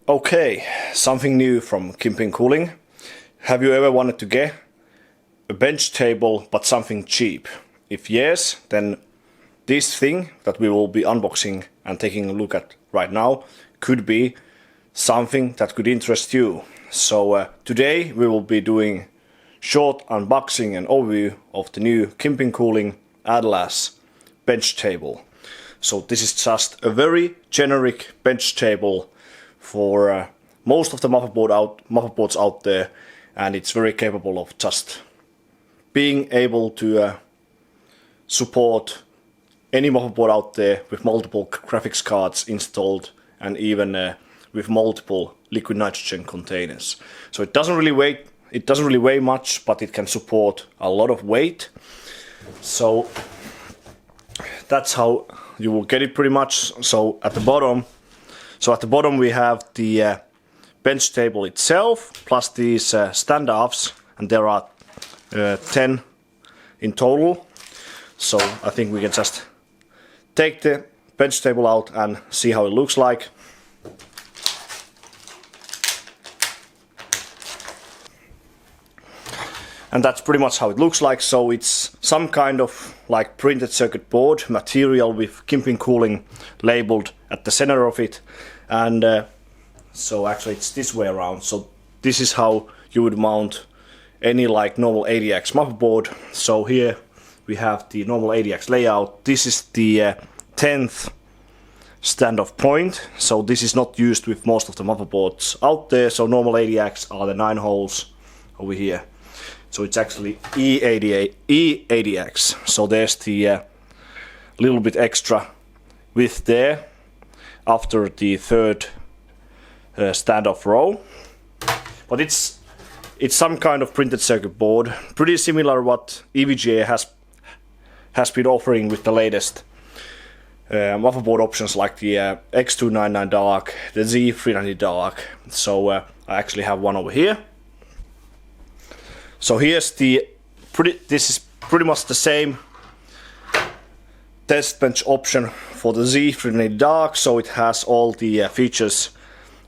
Okay, something new from Kingpin Cooling. Have you ever wanted to get a bench table but something cheap? If yes, then this thing that we will be unboxing and taking a look at right now could be something that could interest you. So today we will be doing short unboxing and overview of the new Kingpin Cooling Atlas bench table. So this is just a very generic bench table for most of the motherboards out there, and it's very capable of just being able to support any motherboard out there with multiple graphics cards installed and even with multiple liquid nitrogen containers. So it doesn't really weigh much, but it can support a lot of weight. So that's how you will get it pretty much. So at the bottom we have the bench table itself, plus these standoffs, and there are 10 in total. So I think we can just take the bench table out and see how it looks like. And that's pretty much how it looks like. So it's some kind of like printed circuit board material with Kingpin Cooling labeled at the center of it. And so actually it's this way around. So this is how you would mount any like normal ADX motherboard. So here we have the normal ADX layout. This is the 10th standoff point. So this is not used with most of the motherboards out there. So normal ADX are the 9 holes over here. So it's actually E-ADX. So there's the little bit extra width there after the third standoff row. But it's some kind of printed circuit board, pretty similar what EVGA has been offering with the latest motherboard options like the X299 Dark, the Z390 Dark. So I actually have one over here. So here's this is pretty much the same test bench option for the Z390 Dark. So it has all the features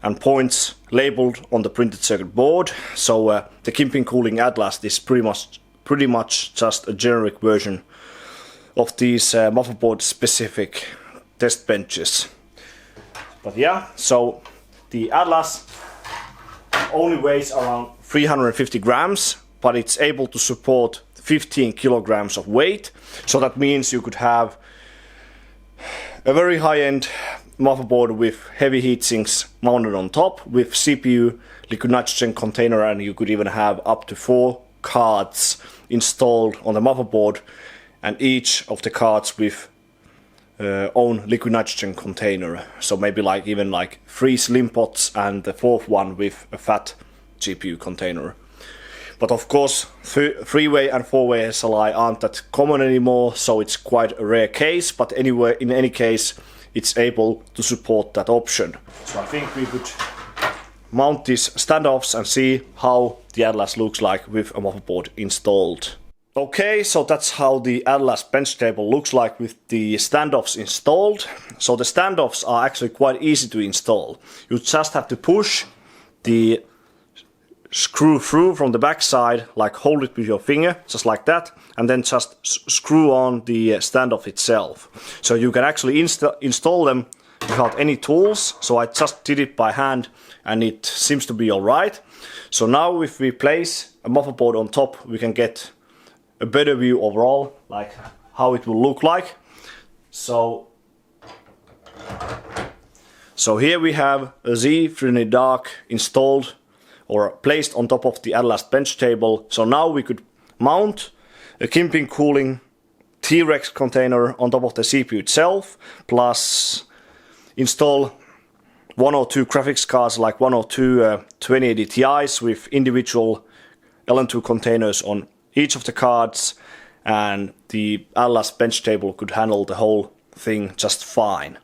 and points labeled on the printed circuit board. So the Kingpin Cooling Atlas is pretty much just a generic version of these motherboard specific test benches. But yeah, so the Atlas only weighs around 350 grams, but it's able to support 15 kilograms of weight. So that means you could have a very high-end motherboard with heavy heatsinks mounted on top with CPU, liquid nitrogen container, and you could even have up to 4 cards installed on the motherboard, and each of the cards with own liquid nitrogen container. So maybe even 3 slim pots and the 4th one with a fat GPU container. But of course, 3-way and 4-way SLI aren't that common anymore, so it's quite a rare case. But anyway, in any case, it's able to support that option. So I think we could mount these standoffs and see how the Atlas looks like with a motherboard installed. Okay, so that's how the Atlas bench table looks like with the standoffs installed. So the standoffs are actually quite easy to install. You just have to push the screw through from the back side, like hold it with your finger, just like that, and then just screw on the standoff itself. So you can actually install them without any tools. So I just did it by hand and it seems to be alright. So now if we place a motherboard on top, we can get a better view overall, like how it will look like. So here we have a Z390 Dark installed or placed on top of the Atlas bench table. So now we could mount a Kingpin Cooling T-Rex container on top of the CPU itself, plus install 1 or 2 graphics cards, like 1 or 2 2080 Ti's with individual LN2 containers on each of the cards, and the Atlas bench table could handle the whole thing just fine.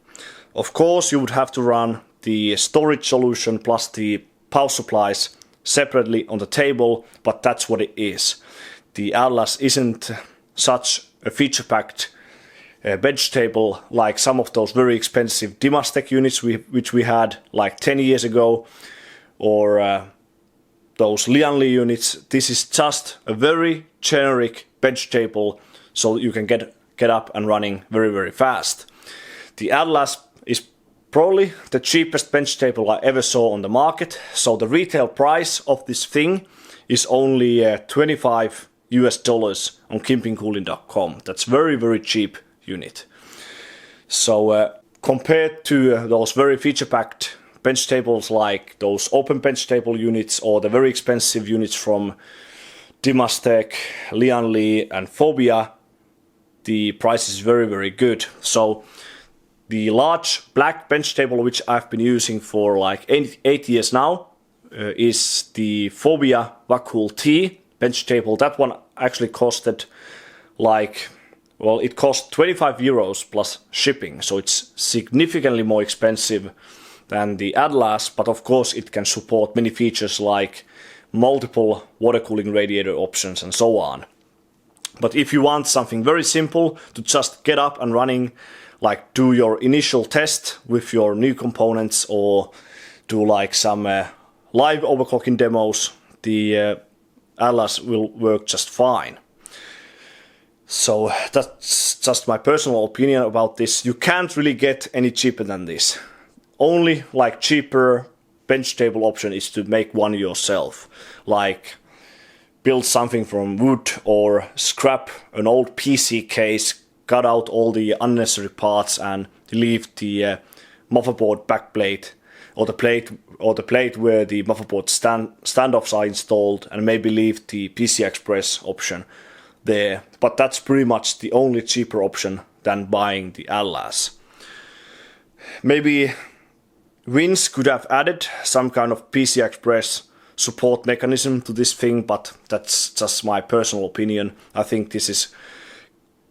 Of course, you would have to run the storage solution plus the power supplies separately on the table, but that's what it is. The Atlas isn't such a feature-packed bench table like some of those very expensive Dimastec units which we had like 10 years ago, or those Lianli units. This is just a very generic bench table, so you can get up and running very, very fast. The Atlas is probably the cheapest bench table I ever saw on the market. So the retail price of this thing is only $25 on kingpincooling.com. That's very, very cheap unit. So compared to those very feature-packed bench tables like those open bench table units or the very expensive units from Dimastec, Lianli and Phobia, the price is very, very good. So the large black bench table which I've been using for like 8 years now is the Phobia Vacool T bench table. That one actually costed like, well, it cost 25 euros plus shipping, so it's significantly more expensive than the Atlas, but of course it can support many features like multiple water cooling radiator options and so on. But if you want something very simple to just get up and running, like do your initial test with your new components or do like some live overclocking demos, the Atlas will work just fine. So that's just my personal opinion about this. You can't really get any cheaper than this. Only like cheaper bench table option is to make one yourself, like build something from wood or scrap an old PC case, cut out all the unnecessary parts and leave the motherboard backplate or the plate where the motherboard standoffs are installed, and maybe leave the PCI Express option there. But that's pretty much the only cheaper option than buying the Atlas. Maybe Wins could have added some kind of PCI Express support mechanism to this thing, but that's just my personal opinion. I think this is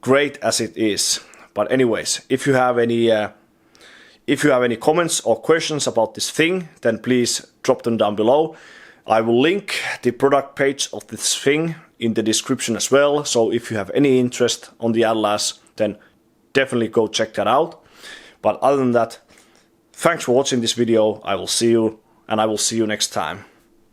great as it is. But anyways, if you have any comments or questions about this thing, then please drop them down below. I will link the product page of this thing in the description as well. So if you have any interest on the Atlas, then definitely go check that out. But other than that, thanks for watching this video. I will see you next time.